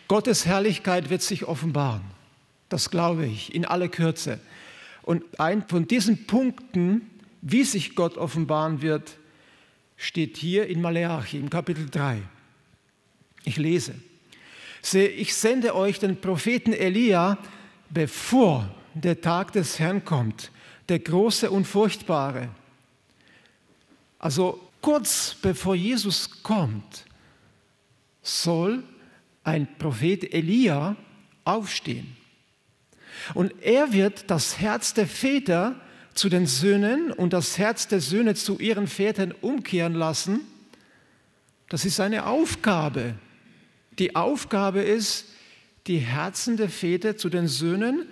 Gottes Herrlichkeit wird sich offenbaren. Das glaube ich, in aller Kürze. Und ein von diesen Punkten, wie sich Gott offenbaren wird, steht hier in Maleachi, im Kapitel 3. Ich lese. Sehe, ich sende euch den Propheten Elia, bevor der Tag des Herrn kommt, der große und furchtbare. Also kurz bevor Jesus kommt, soll ein Prophet Elia aufstehen. Und er wird das Herz der Väter zu den Söhnen und das Herz der Söhne zu ihren Vätern umkehren lassen. Das ist seine Aufgabe. Die Aufgabe ist, die Herzen der Väter zu den Söhnen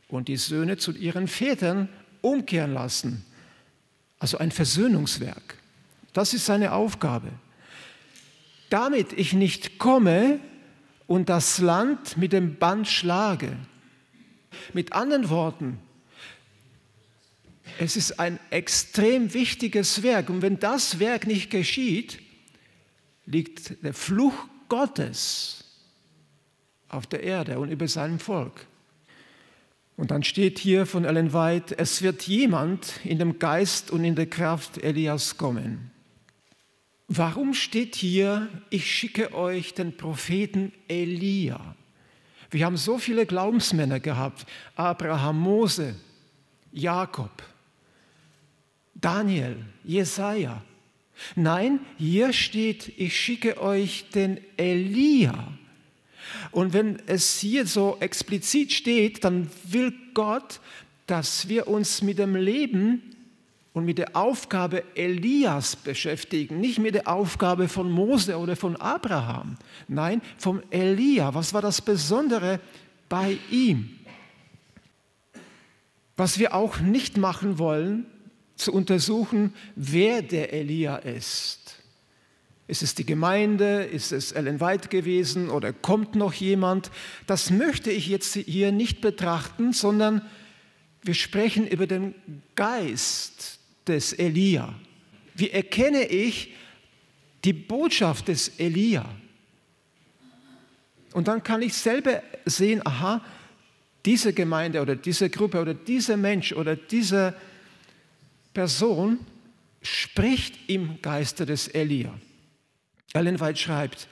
und die Söhne zu ihren Vätern umkehren lassen. Also ein Versöhnungswerk. Das ist seine Aufgabe. Damit ich nicht komme und das Land mit dem Bann schlage. Mit anderen Worten, es ist ein extrem wichtiges Werk. Und wenn das Werk nicht geschieht, liegt der Fluch Gottes auf der Erde und über seinem Volk. Und dann steht hier von Ellen White, es wird jemand in dem Geist und in der Kraft Elias kommen. Warum steht hier, ich schicke euch den Propheten Elia? Wir haben so viele Glaubensmänner gehabt, Abraham, Mose, Jakob, Daniel, Jesaja. Nein, hier steht, ich schicke euch den Elia. Und wenn es hier so explizit steht, dann will Gott, dass wir uns mit dem Leben und mit der Aufgabe Elias beschäftigen, nicht mit der Aufgabe von Mose oder von Abraham. Nein, vom Elia. Was war das Besondere bei ihm? Was wir auch nicht machen wollen, zu untersuchen, wer der Elia ist. Ist es die Gemeinde? Ist es Ellen White gewesen? Oder kommt noch jemand? Das möchte ich jetzt hier nicht betrachten, sondern wir sprechen über den Geist des Elia. Wie erkenne ich die Botschaft des Elia? Und dann kann ich selber sehen, aha, diese Gemeinde oder diese Gruppe oder dieser Mensch oder diese Person spricht im Geiste des Elia. Ellen White schreibt,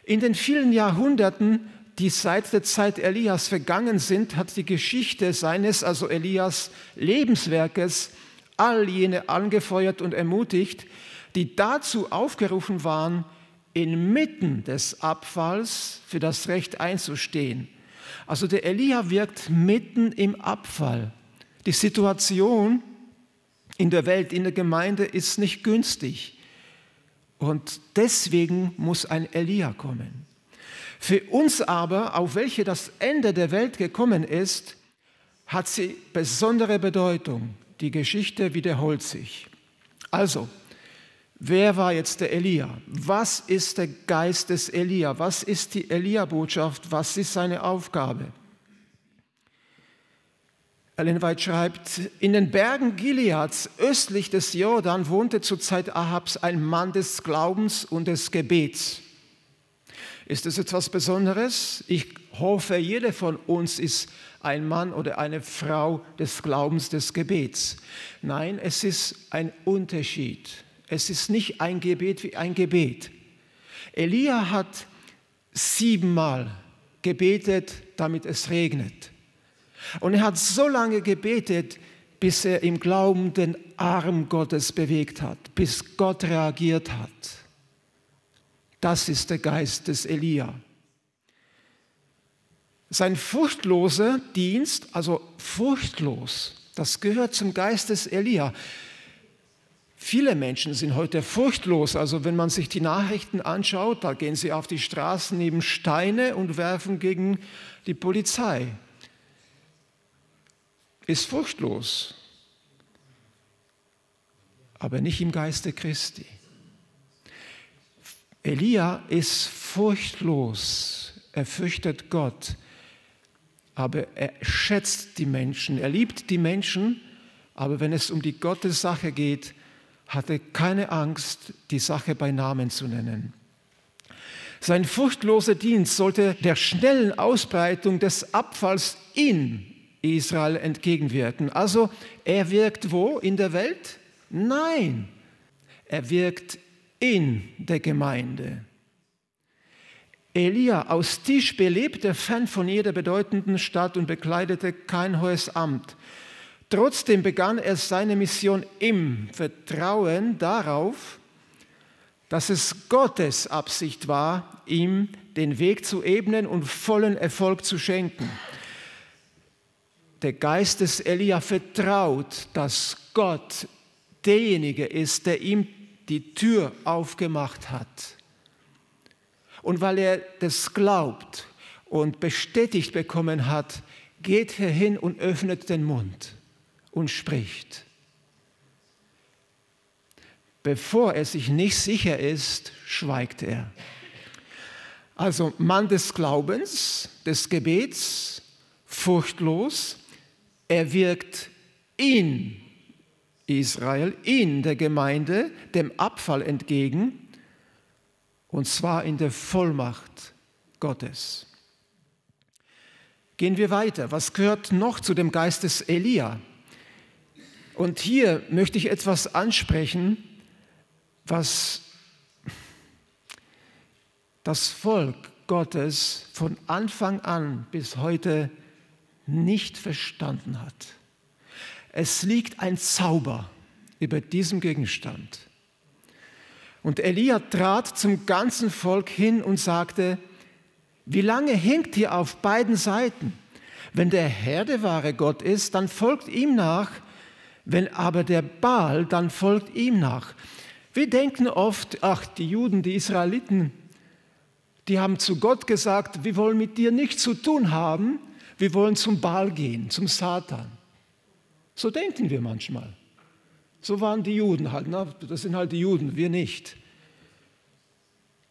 in den vielen Jahrhunderten, die seit der Zeit Elias vergangen sind, hat die Geschichte seines, also Elias, Lebenswerkes all jene angefeuert und ermutigt, die dazu aufgerufen waren, inmitten des Abfalls für das Recht einzustehen. Also der Elia wirkt mitten im Abfall. Die Situation in der Welt, in der Gemeinde ist nicht günstig. Und deswegen muss ein Elia kommen. Für uns aber, auf welche das Ende der Welt gekommen ist, hat sie besondere Bedeutung. Die Geschichte wiederholt sich. Also, wer war jetzt der Elia? Was ist der Geist des Elia? Was ist die Elia-Botschaft? Was ist seine Aufgabe? Ellen White schreibt, in den Bergen Gileads östlich des Jordan wohnte zur Zeit Ahabs ein Mann des Glaubens und des Gebets. Ist das etwas Besonderes? Ich hoffe, jeder von uns ist ein Mann oder eine Frau des Glaubens, des Gebets. Nein, es ist ein Unterschied. Es ist nicht ein Gebet wie ein Gebet. Elia hat 7-mal gebetet, damit es regnet. Und er hat so lange gebetet, bis er im Glauben den Arm Gottes bewegt hat, bis Gott reagiert hat. Das ist der Geist des Elia. Sein furchtloser Dienst, also furchtlos, das gehört zum Geist des Elia. Viele Menschen sind heute furchtlos. Also wenn man sich die Nachrichten anschaut, da gehen sie auf die Straßen, nehmen Steine und werfen gegen die Polizei. Ist furchtlos, aber nicht im Geiste Christi. Elia ist furchtlos, er fürchtet Gott, aber er schätzt die Menschen, er liebt die Menschen, aber wenn es um die Gottessache geht, hat er keine Angst, die Sache bei Namen zu nennen. Sein furchtloser Dienst sollte der schnellen Ausbreitung des Abfalls in Israel entgegenwirken. Also er wirkt wo in der Welt? Nein, er wirkt in der Gemeinde. Elia aus Tisbe lebte fern von jeder bedeutenden Stadt und bekleidete kein hohes Amt. Trotzdem begann er seine Mission im Vertrauen darauf, dass es Gottes Absicht war, ihm den Weg zu ebnen und vollen Erfolg zu schenken. Der Geist des Elia vertraut, dass Gott derjenige ist, der ihm die Tür aufgemacht hat. Und weil er das glaubt und bestätigt bekommen hat, geht er hin und öffnet den Mund und spricht. Bevor er sich nicht sicher ist, schweigt er. Also Mann des Glaubens, des Gebets, furchtlos. Er wirkt in Israel, in der Gemeinde, dem Abfall entgegen, und zwar in der Vollmacht Gottes. Gehen wir weiter. Was gehört noch zu dem Geist des Elia? Und hier möchte ich etwas ansprechen, was das Volk Gottes von Anfang an bis heute nicht verstanden hat. Es liegt ein Zauber über diesem Gegenstand. Und Elia trat zum ganzen Volk hin und sagte: Wie lange hinkt ihr auf beiden Seiten? Wenn der Herr der wahre Gott ist, dann folgt ihm nach. Wenn aber der Baal, dann folgt ihm nach. Wir denken oft, ach, die Juden, die Israeliten, die haben zu Gott gesagt, wir wollen mit dir nichts zu tun haben, wir wollen zum Baal gehen, zum Satan. So denken wir manchmal. So waren die Juden halt, ne? Das sind halt die Juden, wir nicht.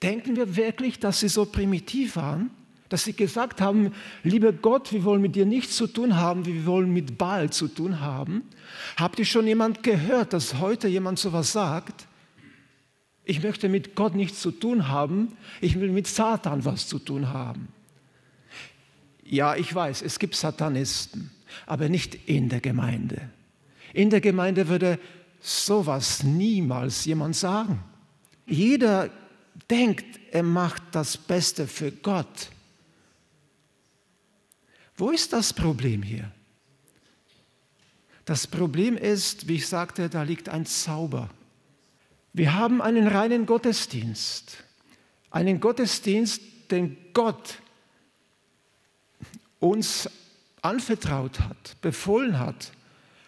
Denken wir wirklich, dass sie so primitiv waren, dass sie gesagt haben, lieber Gott, wir wollen mit dir nichts zu tun haben, wir wollen mit Baal zu tun haben? Habt ihr schon jemand gehört, dass heute jemand sowas sagt? Ich möchte mit Gott nichts zu tun haben, ich will mit Satan was zu tun haben. Ja, ich weiß, es gibt Satanisten, aber nicht in der Gemeinde. In der Gemeinde würde sowas niemals jemand sagen. Jeder denkt, er macht das Beste für Gott. Wo ist das Problem hier? Das Problem ist, wie ich sagte, da liegt ein Zauber. Wir haben einen reinen Gottesdienst. Einen Gottesdienst, den Gott uns anvertraut hat, befohlen hat,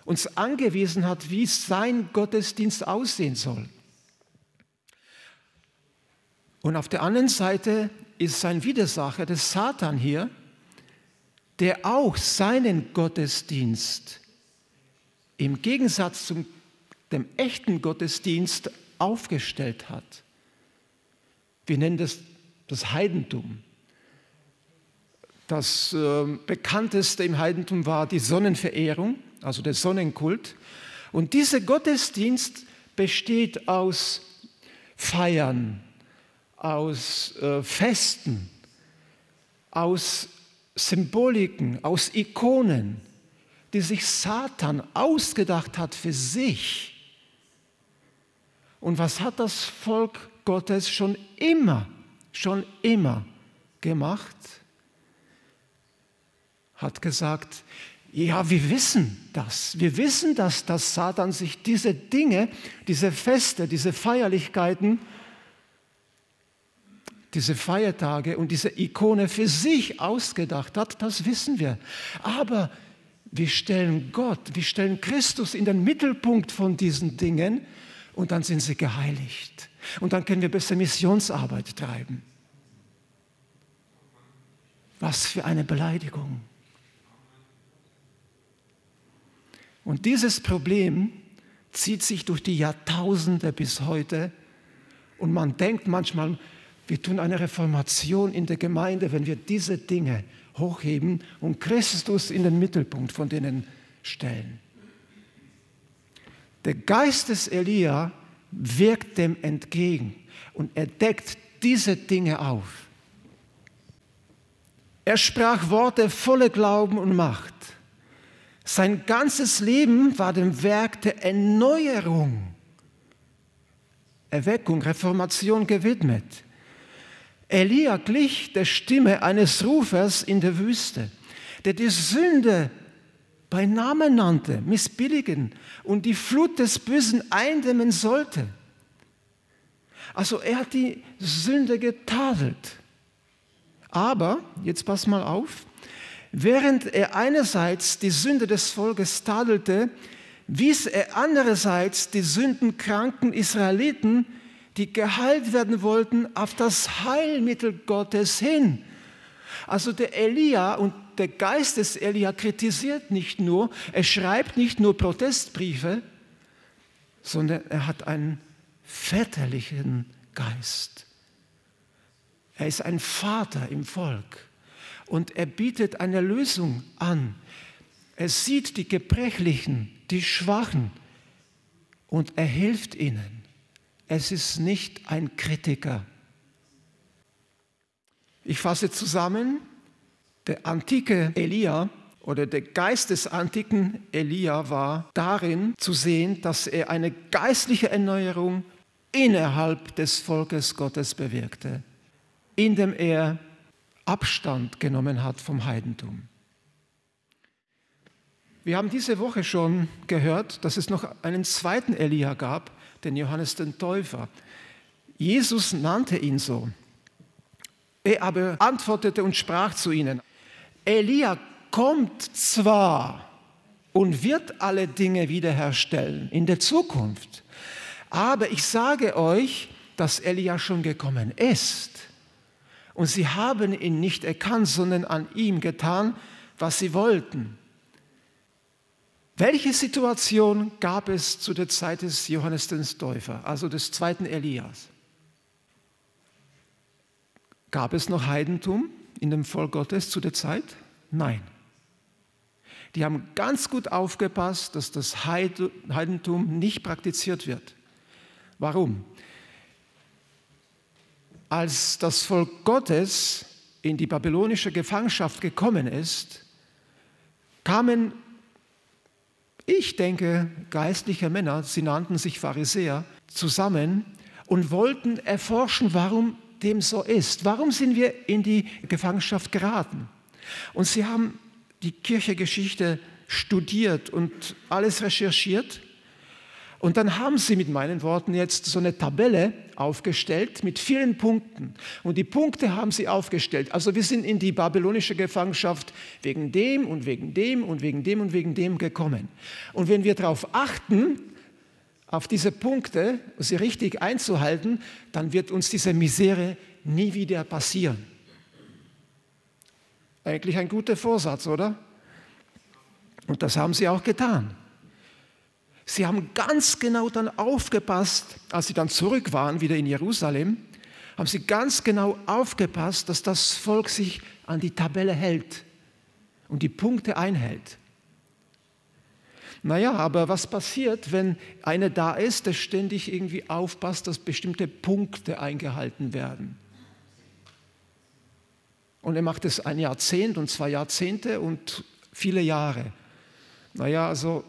uns angewiesen hat, wie sein Gottesdienst aussehen soll. Und auf der anderen Seite ist sein Widersacher, der Satan hier, der auch seinen Gottesdienst im Gegensatz zu dem echten Gottesdienst aufgestellt hat. Wir nennen das Heidentum. Das bekannteste im Heidentum war die Sonnenverehrung, also der Sonnenkult. Und dieser Gottesdienst besteht aus Feiern, aus Festen, aus Symboliken, aus Ikonen, die sich Satan ausgedacht hat für sich. Und was hat das Volk Gottes schon immer gemacht? Hat gesagt, ja, wir wissen das. Wir wissen, dass Satan sich diese Dinge, diese Feste, diese Feierlichkeiten, diese Feiertage und diese Ikone für sich ausgedacht hat. Das wissen wir. Aber wir stellen Gott, wir stellen Christus in den Mittelpunkt von diesen Dingen und dann sind sie geheiligt. Und dann können wir besser Missionsarbeit treiben. Was für eine Beleidigung. Und dieses Problem zieht sich durch die Jahrtausende bis heute. Und man denkt manchmal, wir tun eine Reformation in der Gemeinde, wenn wir diese Dinge hochheben und Christus in den Mittelpunkt von denen stellen. Der Geist des Elia wirkt dem entgegen und er deckt diese Dinge auf. Er sprach Worte voller Glauben und Macht. Sein ganzes Leben war dem Werk der Erneuerung, Erweckung, Reformation gewidmet. Elia glich der Stimme eines Rufers in der Wüste, der die Sünde bei Namen nannte, missbilligen und die Flut des Bösen eindämmen sollte. Also er hat die Sünde getadelt. Aber, jetzt pass mal auf, während er einerseits die Sünde des Volkes tadelte, wies er andererseits die sündenkranken Israeliten, die geheilt werden wollten, auf das Heilmittel Gottes hin. Also der Elia und der Geist des Elia kritisiert nicht nur, er schreibt nicht nur Protestbriefe, sondern er hat einen väterlichen Geist. Er ist ein Vater im Volk und er bietet eine Lösung an. Er sieht die Gebrechlichen, die Schwachen und er hilft ihnen. Es ist nicht ein Kritiker. Ich fasse zusammen, der antike Elia oder der Geist des antiken Elia war darin zu sehen, dass er eine geistliche Erneuerung innerhalb des Volkes Gottes bewirkte, indem er Abstand genommen hat vom Heidentum. Wir haben diese Woche schon gehört, dass es noch einen zweiten Elia gab, den Johannes den Täufer. Jesus nannte ihn so. Er aber antwortete und sprach zu ihnen: Elia kommt zwar und wird alle Dinge wiederherstellen in der Zukunft, aber ich sage euch, dass Elia schon gekommen ist. Und sie haben ihn nicht erkannt, sondern an ihm getan, was sie wollten. Welche Situation gab es zu der Zeit des Johannes den Täufer, also des zweiten Elias? Gab es noch Heidentum in dem Volk Gottes zu der Zeit? Nein. Die haben ganz gut aufgepasst, dass das Heidentum nicht praktiziert wird. Warum? Als das Volk Gottes in die babylonische Gefangenschaft gekommen ist, kamen, ich denke, geistliche Männer, sie nannten sich Pharisäer, zusammen und wollten erforschen, warum dem so ist. Warum sind wir in die Gefangenschaft geraten? Und sie haben die Kirchengeschichte studiert und alles recherchiert. Und dann haben sie mit meinen Worten jetzt so eine Tabelle aufgestellt mit vielen Punkten. Und die Punkte haben sie aufgestellt. Also wir sind in die babylonische Gefangenschaft wegen dem und wegen dem und wegen dem und wegen dem gekommen. Und wenn wir darauf achten, auf diese Punkte, sie richtig einzuhalten, dann wird uns diese Misere nie wieder passieren. Eigentlich ein guter Vorsatz, oder? Und das haben sie auch getan. Sie haben ganz genau dann aufgepasst, als sie dann zurück waren, wieder in Jerusalem, haben sie ganz genau aufgepasst, dass das Volk sich an die Tabelle hält und die Punkte einhält. Naja, aber was passiert, wenn einer da ist, der ständig irgendwie aufpasst, dass bestimmte Punkte eingehalten werden? Und er macht es ein Jahrzehnt und 2 Jahrzehnte und viele Jahre. Naja, also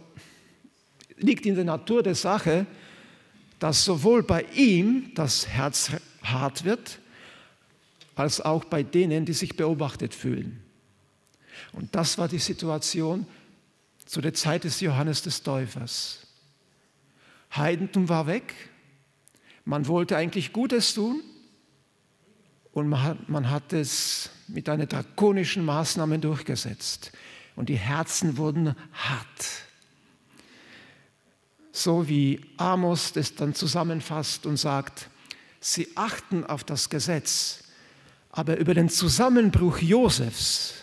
liegt in der Natur der Sache, dass sowohl bei ihm das Herz hart wird, als auch bei denen, die sich beobachtet fühlen. Und das war die Situation zu der Zeit des Johannes des Täufers. Heidentum war weg, man wollte eigentlich Gutes tun und man hat es mit einer drakonischen Maßnahme durchgesetzt. Und die Herzen wurden hart. So wie Amos das dann zusammenfasst und sagt, sie achten auf das Gesetz, aber über den Zusammenbruch Josefs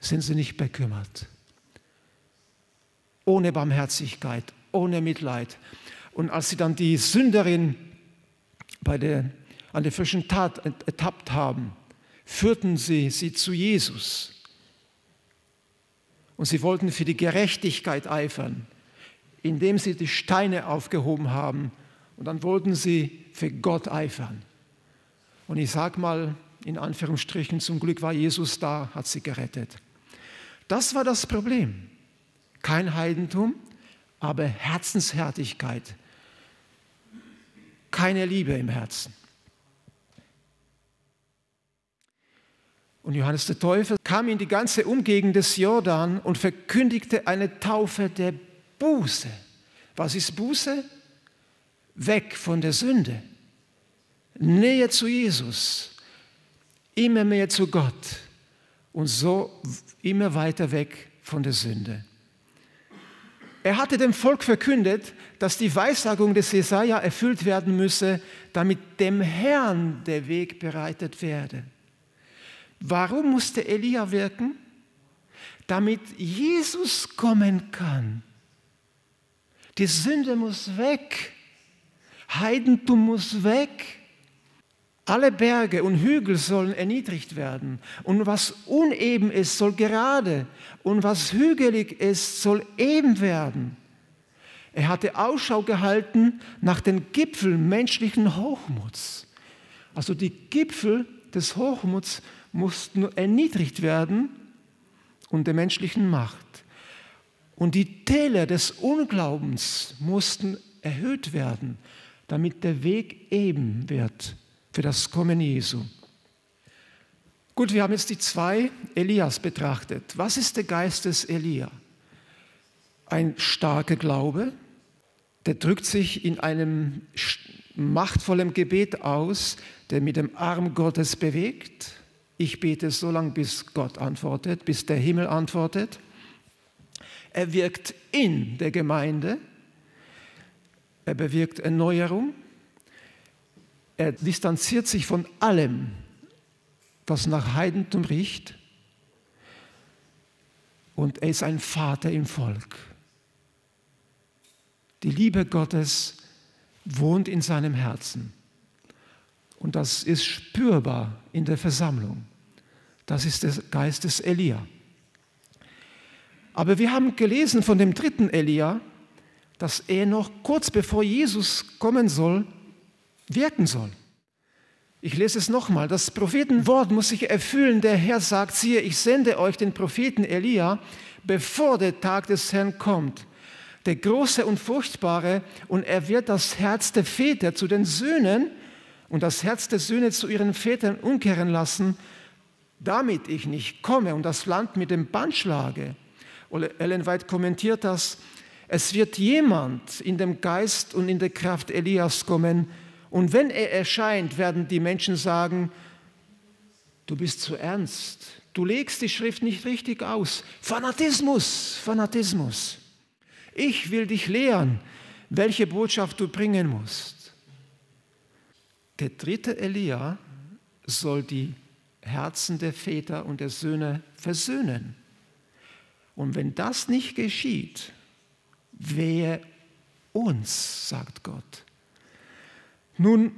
sind sie nicht bekümmert. Ohne Barmherzigkeit, ohne Mitleid. Und als sie dann die Sünderin an der frischen Tat ertappt haben, führten sie zu Jesus. Und sie wollten für die Gerechtigkeit eifern, indem sie die Steine aufgehoben haben. Und dann wollten sie für Gott eifern. Und ich sage mal in Anführungsstrichen, zum Glück war Jesus da, hat sie gerettet. Das war das Problem. Kein Heidentum, aber Herzenshärtigkeit. Keine Liebe im Herzen. Und Johannes der Täufer kam in die ganze Umgegend des Jordan und verkündigte eine Taufe der Buße. Was ist Buße? Weg von der Sünde. Nähe zu Jesus. Immer mehr zu Gott. Und so immer weiter weg von der Sünde. Er hatte dem Volk verkündet, dass die Weissagung des Jesaja erfüllt werden müsse, damit dem Herrn der Weg bereitet werde. Warum musste Elia wirken? Damit Jesus kommen kann. Die Sünde muss weg. Heidentum muss weg. Alle Berge und Hügel sollen erniedrigt werden. Und was uneben ist, soll gerade. Und was hügelig ist, soll eben werden. Er hatte Ausschau gehalten nach den Gipfeln menschlichen Hochmuts. Also die Gipfel des Hochmuts mussten erniedrigt werden und der menschlichen Macht. Und die Täler des Unglaubens mussten erhöht werden, damit der Weg eben wird für das Kommen Jesu. Gut, wir haben jetzt die zwei Elias betrachtet. Was ist der Geist des Elia? Ein starker Glaube, der drückt sich in einem machtvollen Gebet aus, der mit dem Arm Gottes bewegt. Ich bete so lange, bis Gott antwortet, bis der Himmel antwortet. Er wirkt in der Gemeinde. Er bewirkt Erneuerung. Er distanziert sich von allem, was nach Heidentum riecht. Und er ist ein Vater im Volk. Die Liebe Gottes wohnt in seinem Herzen. Und das ist spürbar in der Versammlung. Das ist der Geist des Elia. Aber wir haben gelesen von dem dritten Elia, dass er noch kurz bevor Jesus kommen soll, wirken soll. Ich lese es nochmal. Das Prophetenwort muss sich erfüllen. Der Herr sagt, siehe, ich sende euch den Propheten Elia, bevor der Tag des Herrn kommt. Der große und furchtbare, und er wird das Herz der Väter zu den Söhnen und das Herz der Söhne zu ihren Vätern umkehren lassen, damit ich nicht komme und das Land mit dem Bann schlage. Ellen White kommentiert das, es wird jemand in dem Geist und in der Kraft Elias kommen, und wenn er erscheint, werden die Menschen sagen, du bist zu ernst, du legst die Schrift nicht richtig aus. Fanatismus, Fanatismus. Ich will dich lehren, welche Botschaft du bringen musst. Der dritte Elia soll die Herzen der Väter und der Söhne versöhnen. Und wenn das nicht geschieht, wehe uns, sagt Gott. Nun,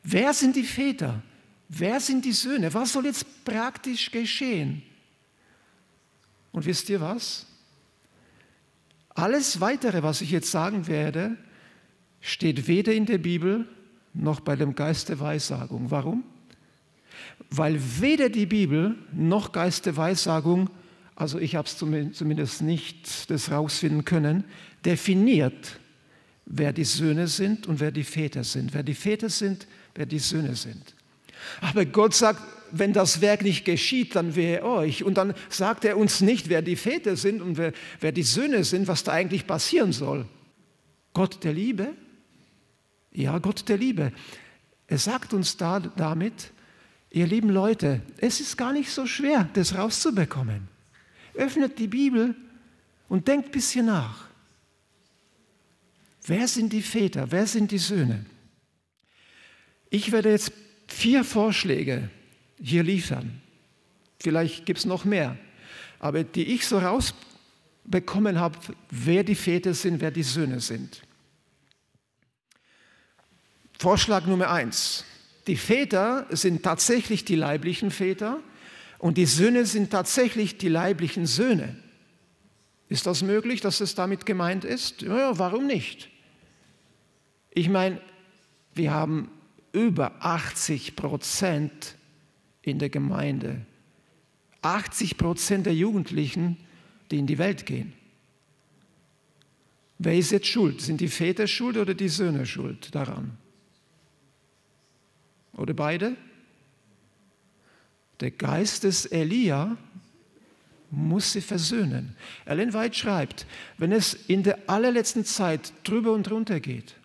wer sind die Väter? Wer sind die Söhne? Was soll jetzt praktisch geschehen? Und wisst ihr was? Alles Weitere, was ich jetzt sagen werde, steht weder in der Bibel noch bei dem Geist der Weissagung. Warum? Weil weder die Bibel noch Geist der Weissagung, also ich habe es zumindest nicht das rausfinden können, definiert, wer die Söhne sind und wer die Väter sind. Wer die Väter sind, wer die Söhne sind. Aber Gott sagt, wenn das Werk nicht geschieht, dann wehe euch. Und dann sagt er uns nicht, wer die Väter sind und wer die Söhne sind, was da eigentlich passieren soll. Gott der Liebe? Ja, Gott der Liebe. Er sagt uns damit, ihr lieben Leute, es ist gar nicht so schwer, das rauszubekommen. Öffnet die Bibel und denkt ein bisschen nach. Wer sind die Väter? Wer sind die Söhne? Ich werde jetzt 4 Vorschläge hier liefern. Vielleicht gibt es noch mehr. Aber die ich so rausbekommen habe, wer die Väter sind, wer die Söhne sind. Vorschlag Nummer 1. Die Väter sind tatsächlich die leiblichen Väter und die Söhne sind tatsächlich die leiblichen Söhne. Ist das möglich, dass es damit gemeint ist? Ja, warum nicht? Ich meine, wir haben über 80% in der Gemeinde. 80% der Jugendlichen, die in die Welt gehen. Wer ist jetzt schuld? Sind die Väter schuld oder die Söhne schuld daran? Oder beide? Der Geist des Elia muss sie versöhnen. Ellen White schreibt, wenn es in der allerletzten Zeit drüber und drunter geht,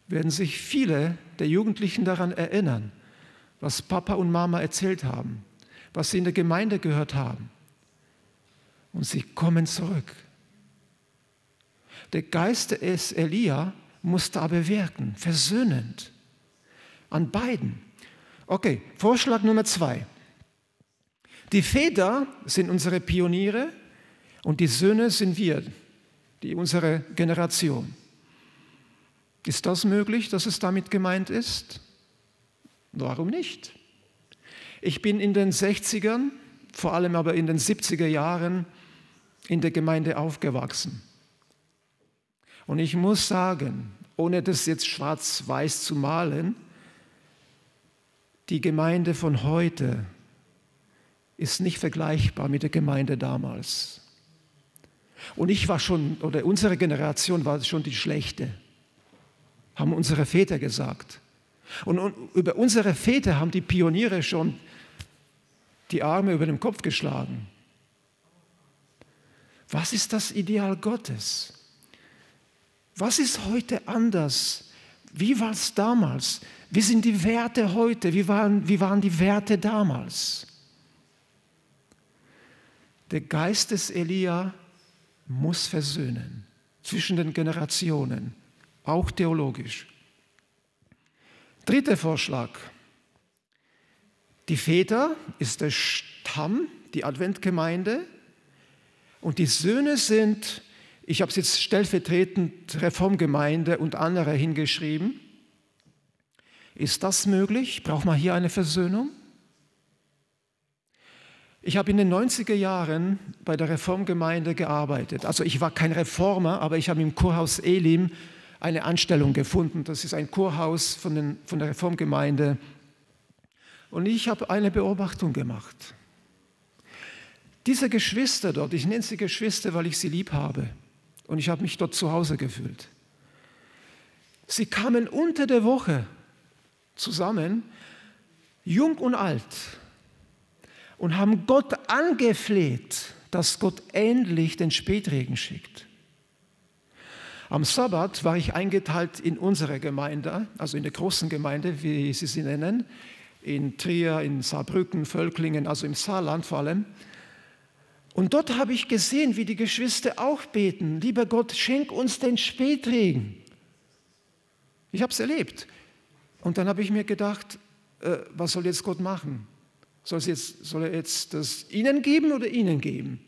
werden sich viele der Jugendlichen daran erinnern, was Papa und Mama erzählt haben, was sie in der Gemeinde gehört haben. Und sie kommen zurück. Der Geist des Elia muss da bewirken, versöhnend, an beiden. Okay, Vorschlag Nummer 2. Die Väter sind unsere Pioniere und die Söhne sind wir, unsere Generation. Ist das möglich, dass es damit gemeint ist? Warum nicht? Ich bin in den 60ern, vor allem aber in den 70er Jahren in der Gemeinde aufgewachsen. Und ich muss sagen, ohne das jetzt schwarz-weiß zu malen, die Gemeinde von heute ist nicht vergleichbar mit der Gemeinde damals. Und unsere Generation war schon die schlechte, haben unsere Väter gesagt. Und über unsere Väter haben die Pioniere schon die Arme über den Kopf geschlagen. Was ist das Ideal Gottes? Was ist heute anders? Wie war es damals? Wie sind die Werte heute? Wie waren die Werte damals? Der Geist des Elia muss versöhnen zwischen den Generationen, auch theologisch. Dritter Vorschlag. Die Väter ist der Stamm, die Adventgemeinde, und die Söhne sind, ich habe es jetzt stellvertretend Reformgemeinde und andere hingeschrieben. Ist das möglich? Braucht man hier eine Versöhnung? Ich habe in den 90er Jahren bei der Reformgemeinde gearbeitet. Also ich war kein Reformer, aber ich habe im Kurhaus Elim eine Anstellung gefunden. Das ist ein Kurhaus von der Reformgemeinde. Und ich habe eine Beobachtung gemacht. Diese Geschwister dort, ich nenne sie Geschwister, weil ich sie lieb habe. Und ich habe mich dort zu Hause gefühlt. Sie kamen unter der Woche zusammen, jung und alt, und haben Gott angefleht, dass Gott endlich den Spätregen schickt. Am Sabbat war ich eingeteilt in unsere Gemeinde, also in der großen Gemeinde, wie sie sie nennen, in Trier, in Saarbrücken, Völklingen, also im Saarland vor allem. Und dort habe ich gesehen, wie die Geschwister auch beten, lieber Gott, schenk uns den Spätregen. Ich habe es erlebt. Und dann habe ich mir gedacht, was soll jetzt Gott machen? Soll er jetzt das ihnen geben oder ihnen geben?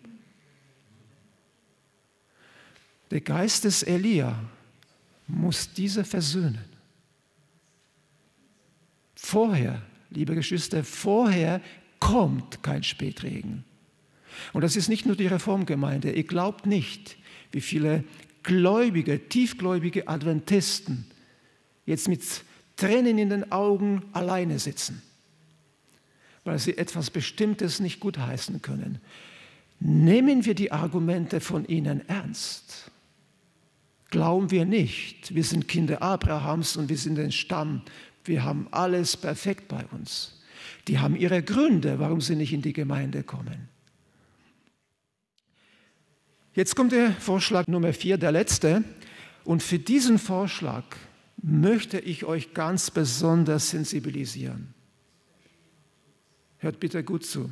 Der Geist des Elia muss diese versöhnen. Vorher, liebe Geschwister, vorher kommt kein Spätregen. Und das ist nicht nur die Reformgemeinde. Ihr glaubt nicht, wie viele gläubige, tiefgläubige Adventisten jetzt mit Tränen in den Augen alleine sitzen, weil sie etwas Bestimmtes nicht gutheißen können. Nehmen wir die Argumente von ihnen ernst. Glauben wir nicht, wir sind Kinder Abrahams und wir sind ein Stamm, wir haben alles perfekt bei uns. Die haben ihre Gründe, warum sie nicht in die Gemeinde kommen. Jetzt kommt der Vorschlag Nummer 4, der letzte. Und für diesen Vorschlag möchte ich euch ganz besonders sensibilisieren. Hört bitte gut zu.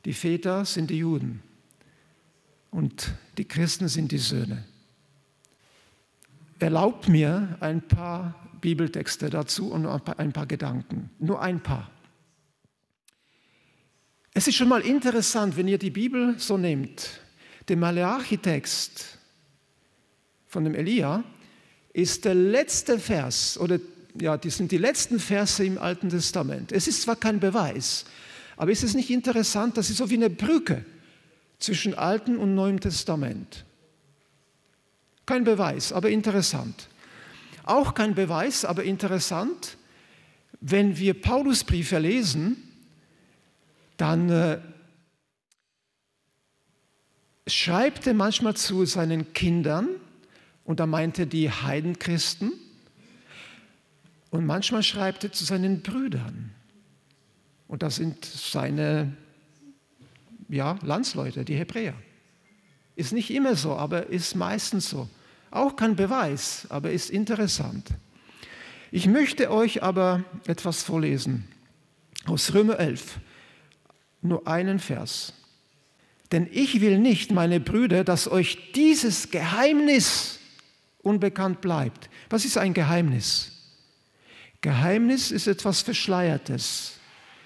Die Väter sind die Juden und die Christen sind die Söhne. Erlaubt mir ein paar Bibeltexte dazu und ein paar Gedanken. Nur ein paar. Es ist schon mal interessant, wenn ihr die Bibel so nehmt. Der Maleachi-Text von dem Elia ist der letzte Vers, oder ja, die sind die letzten Verse im Alten Testament. Es ist zwar kein Beweis, aber ist es nicht interessant, das ist so wie eine Brücke zwischen Alten und Neuem Testament. Kein Beweis, aber interessant. Auch kein Beweis, aber interessant. Wenn wir Paulusbriefe lesen, dann schreibt er manchmal zu seinen Kindern, und er meinte die Heidenchristen, und manchmal schreibt er zu seinen Brüdern. Und das sind seine Landsleute, die Hebräer. Ist nicht immer so, aber ist meistens so. Auch kein Beweis, aber ist interessant. Ich möchte euch aber etwas vorlesen aus Römer 11, nur einen Vers. Denn ich will nicht, meine Brüder, dass euch dieses Geheimnis unbekannt bleibt. Was ist ein Geheimnis? Geheimnis ist etwas Verschleiertes,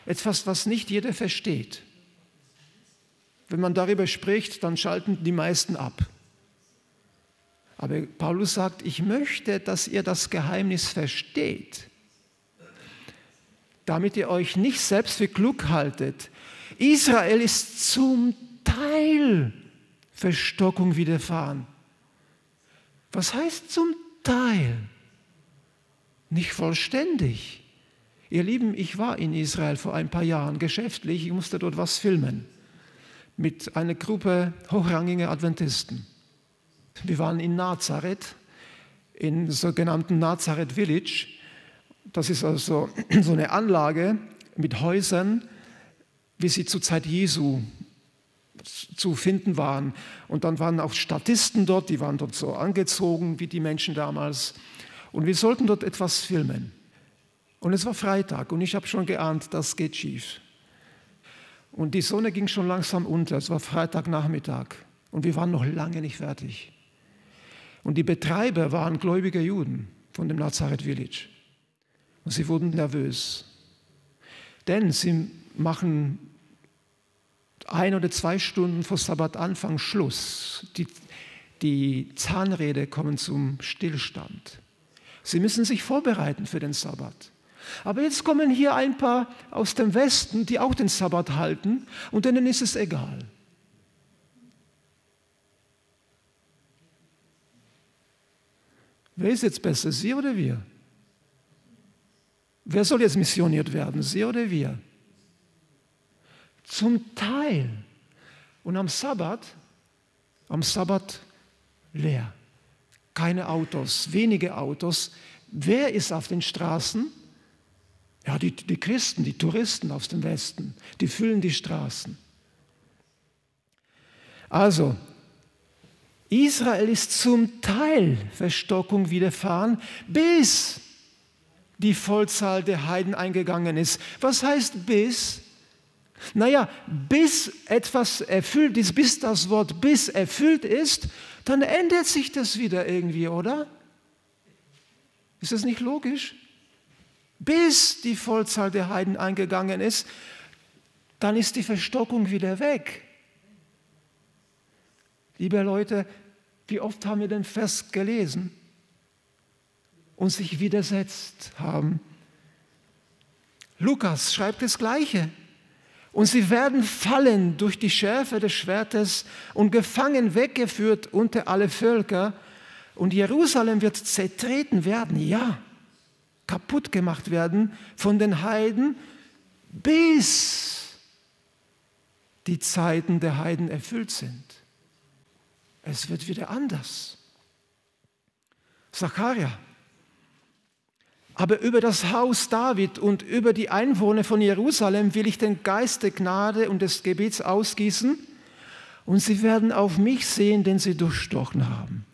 etwas, was nicht jeder versteht. Wenn man darüber spricht, dann schalten die meisten ab. Aber Paulus sagt, ich möchte, dass ihr das Geheimnis versteht, damit ihr euch nicht selbst für klug haltet. Israel ist zum Teil Verstockung widerfahren. Was heißt zum Teil? Nicht vollständig. Ihr Lieben, ich war in Israel vor ein paar Jahren geschäftlich, ich musste dort was filmen mit einer Gruppe hochrangiger Adventisten. Wir waren in Nazareth, im sogenannten Nazareth Village. Das ist also so eine Anlage mit Häusern, wie sie zur Zeit Jesu zu finden waren. Und dann waren auch Statisten dort, die waren dort so angezogen wie die Menschen damals. Und wir sollten dort etwas filmen. Und es war Freitag und ich habe schon geahnt, das geht schief. Und die Sonne ging schon langsam unter, es war Freitagnachmittag und wir waren noch lange nicht fertig. Und die Betreiber waren gläubige Juden von dem Nazareth Village. Und sie wurden nervös, denn sie machen 1 oder 2 Stunden vor Sabbatanfang Schluss. Die Zahnräder kommen zum Stillstand. Sie müssen sich vorbereiten für den Sabbat. Aber jetzt kommen hier ein paar aus dem Westen, die auch den Sabbat halten, und denen ist es egal. Wer ist jetzt besser, Sie oder wir? Wer soll jetzt missioniert werden, Sie oder wir? Zum Teil. Und am Sabbat leer. Keine Autos, wenige Autos. Wer ist auf den Straßen? Ja, die Christen, die Touristen aus dem Westen, die füllen die Straßen. Also, Israel ist zum Teil Verstockung widerfahren, bis die Vollzahl der Heiden eingegangen ist. Was heißt bis? Naja, bis etwas erfüllt ist, bis das Wort bis erfüllt ist, dann ändert sich das wieder irgendwie, oder? Ist das nicht logisch? Bis die Vollzahl der Heiden eingegangen ist, dann ist die Verstockung wieder weg. Liebe Leute, wie oft haben wir den Vers gelesen und sich widersetzt haben? Lukas schreibt das Gleiche. Und sie werden fallen durch die Schärfe des Schwertes und gefangen weggeführt unter alle Völker. Und Jerusalem wird zertreten werden, ja, kaputt gemacht werden von den Heiden, bis die Zeiten der Heiden erfüllt sind. Es wird wieder anders. Sacharja. Aber über das Haus David und über die Einwohner von Jerusalem will ich den Geist der Gnade und des Gebets ausgießen, und sie werden auf mich sehen, den sie durchstochen haben.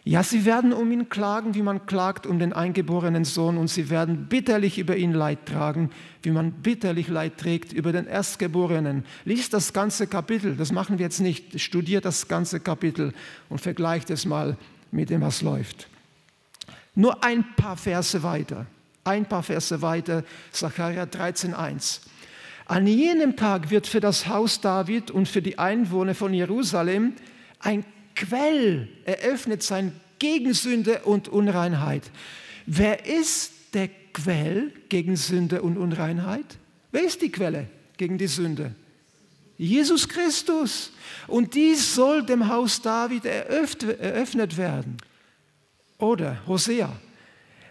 Ja, sie werden um ihn klagen, wie man klagt um den eingeborenen Sohn, und sie werden bitterlich über ihn Leid tragen, wie man bitterlich Leid trägt über den Erstgeborenen. Lies das ganze Kapitel, das machen wir jetzt nicht, studiert das ganze Kapitel und vergleicht es mal mit dem, was läuft. Nur ein paar Verse weiter, Sacharja 13,1. An jenem Tag wird für das Haus David und für die Einwohner von Jerusalem ein Quell eröffnet sein gegen Sünde und Unreinheit. Wer ist der Quell gegen Sünde und Unreinheit? Wer ist die Quelle gegen die Sünde? Jesus Christus. Und dies soll dem Haus David eröffnet werden. Oder Hosea.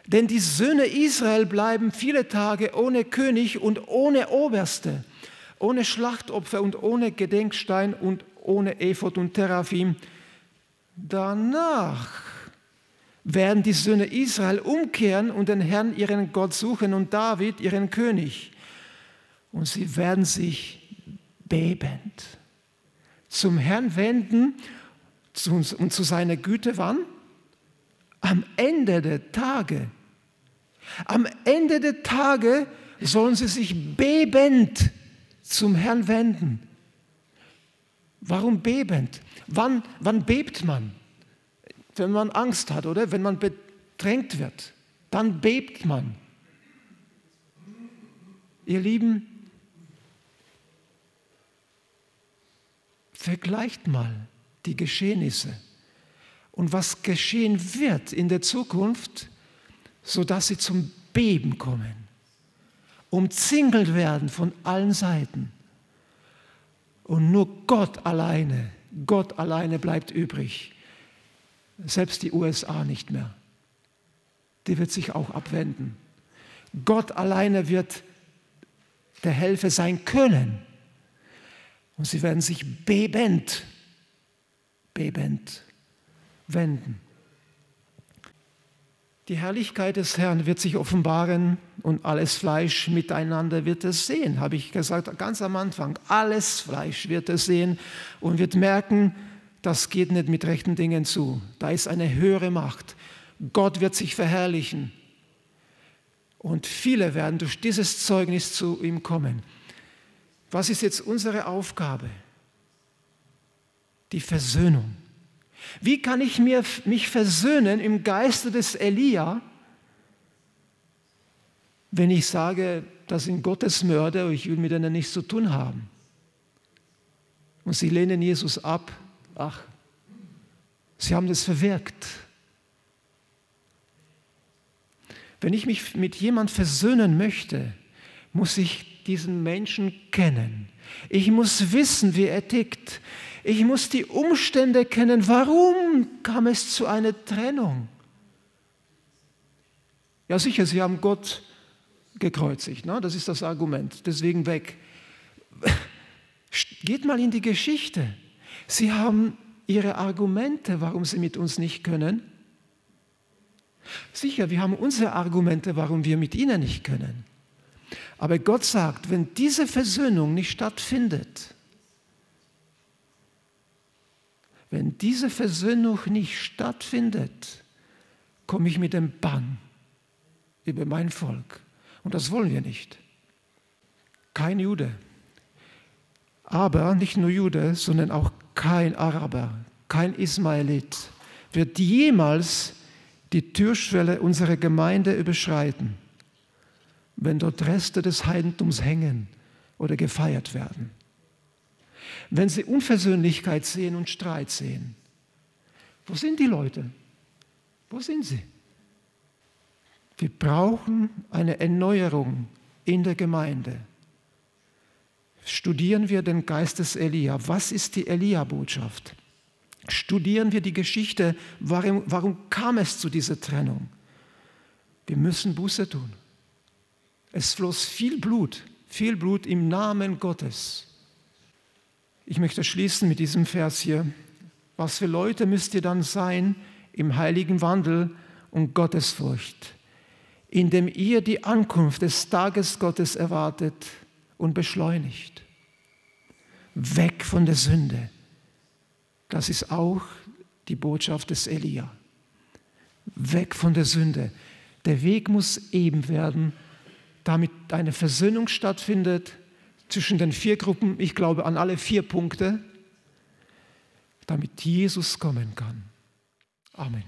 Denn die Söhne Israel bleiben viele Tage ohne König und ohne Oberste, ohne Schlachtopfer und ohne Gedenkstein und ohne Ephod und Teraphim. Danach werden die Söhne Israel umkehren und den Herrn, ihren Gott, suchen und David, ihren König. Und sie werden sich bebend zum Herrn wenden und zu seiner Güte wann? Am Ende der Tage. Am Ende der Tage sollen sie sich bebend zum Herrn wenden. Warum bebend? Wann bebt man? Wenn man Angst hat, oder? Wenn man bedrängt wird, dann bebt man. Ihr Lieben, vergleicht mal die Geschehnisse und was geschehen wird in der Zukunft, sodass sie zum Beben kommen, umzingelt werden von allen Seiten. Und nur Gott alleine bleibt übrig. Selbst die USA nicht mehr. Die wird sich auch abwenden. Gott alleine wird der Helfer sein können. Und sie werden sich bebend wenden. Die Herrlichkeit des Herrn wird sich offenbaren und alles Fleisch miteinander wird es sehen, habe ich gesagt ganz am Anfang. Alles Fleisch wird es sehen und wird merken, das geht nicht mit rechten Dingen zu. Da ist eine höhere Macht. Gott wird sich verherrlichen. Und viele werden durch dieses Zeugnis zu ihm kommen. Was ist jetzt unsere Aufgabe? Die Versöhnung. Wie kann ich mich versöhnen im Geiste des Elia, wenn ich sage, das sind Gottes Mörder und ich will mit denen nichts zu tun haben? Und sie lehnen Jesus ab. Ach, sie haben das verwirkt. Wenn ich mich mit jemandem versöhnen möchte, muss ich diesen Menschen kennen. Ich muss wissen, wie er tickt. Ich muss die Umstände kennen. Warum kam es zu einer Trennung? Ja sicher, sie haben Gott gekreuzigt. Ne? Das ist das Argument. Deswegen weg. Geht mal in die Geschichte. Sie haben ihre Argumente, warum sie mit uns nicht können. Sicher, wir haben unsere Argumente, warum wir mit ihnen nicht können. Aber Gott sagt, wenn diese Versöhnung nicht stattfindet, komme ich mit dem Bann über mein Volk. Und das wollen wir nicht. Kein Jude. Aber nicht nur Jude, sondern auch kein Araber, kein Ismaelit wird jemals die Türschwelle unserer Gemeinde überschreiten, wenn dort Reste des Heidentums hängen oder gefeiert werden. Wenn sie Unversöhnlichkeit sehen und Streit sehen. Wo sind die Leute? Wo sind sie? Wir brauchen eine Erneuerung in der Gemeinde. Studieren wir den Geist des Elia. Was ist die Elia-Botschaft? Studieren wir die Geschichte, warum kam es zu dieser Trennung? Wir müssen Buße tun. Es floss viel Blut im Namen Gottes. Ich möchte schließen mit diesem Vers hier. Was für Leute müsst ihr dann sein im heiligen Wandel und Gottesfurcht, indem ihr die Ankunft des Tages Gottes erwartet und beschleunigt. Weg von der Sünde. Das ist auch die Botschaft des Elia. Weg von der Sünde. Der Weg muss eben werden, damit eine Versöhnung stattfindet zwischen den 4 Gruppen, ich glaube an alle 4 Punkte, damit Jesus kommen kann. Amen.